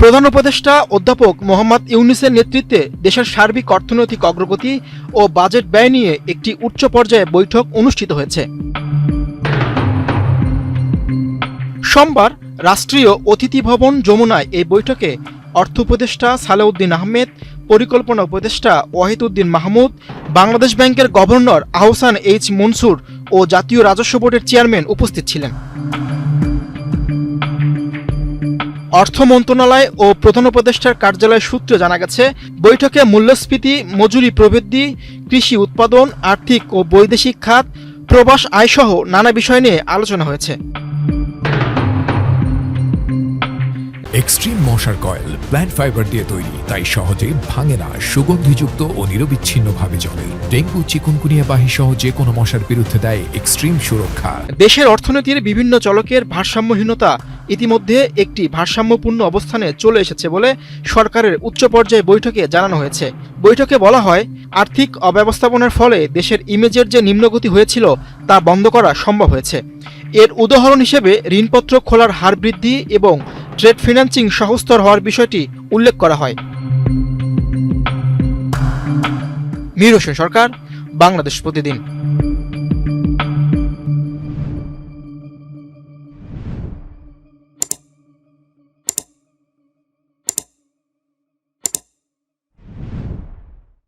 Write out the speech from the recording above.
প্রধান উপদেষ্টা অধ্যাপক মোহাম্মদ ইউনূসের নেতৃত্বে দেশের সার্বিক অর্থনৈতিক অগ্রগতি ও বাজেট ব্যয় নিয়ে একটি উচ্চ পর্যায়ে বৈঠক অনুষ্ঠিত হয়েছে। সোমবার রাষ্ট্রীয় অতিথি ভবন যমুনায় এই বৈঠকে অর্থ উপদেষ্টা সালেউদ্দিন আহমেদ, পরিকল্পনা উপদেষ্টা ওয়াহিদ উদ্দিন মাহমুদ, বাংলাদেশ ব্যাংকের গভর্নর আহসান এইচ মনসুর ও জাতীয় রাজস্ব বোর্ডের চেয়ারম্যান উপস্থিত ছিলেন। অর্থ মন্ত্রণালয় ও প্রধান উপদেষ্টার কার্যালয় সূত্রে জানা গেছে, বৈঠকে মূল্যস্ফীতি, মজুরি প্রবৃদ্ধি, কৃষি উৎপাদন, আর্থিক ও বৈদেশিক খাত, প্রবাস আয়সহ নানা বিষয় নিয়ে আলোচনা হয়েছে। এক্সট্রিম মশার কয়েল প্ল্যান্ট ফাইবার দিয়ে তৈরি, তাই সহজে ভাঙে না, সুগন্ধিযুক্ত ও নিরবিচ্ছিন্নভাবে জ্বলে। ডেঙ্গু, চিকুনগুনিয়া বাহি সহ যে কোনো মশার বিরুদ্ধে দেয় এক্সট্রিম সুরক্ষা। দেশের অর্থনীতির বিভিন্ন চলকের ভারসাম্যহীনতা ইতিমধ্যে একটি ভারসাম্যপূর্ণ অবস্থানে চলে এসেছে বলে সরকারের উচ্চ পর্যায়ে বৈঠকে জানানো হয়েছে। বৈঠকে বলা হয়, আর্থিক অব্যবস্থাপনার ফলে দেশের ইমেজের যে নিম্নগতি হয়েছিল তা বন্ধ করা সম্ভব হয়েছে। এর উদাহরণ হিসেবে ঋণপত্র খোলার হার বৃদ্ধি এবং ট্রেড ফিন্যান্সিং সহজতর হওয়ার বিষয়টি উল্লেখ করা হয়। মীর হোসেন সরকার, বাংলাদেশ প্রতিদিন।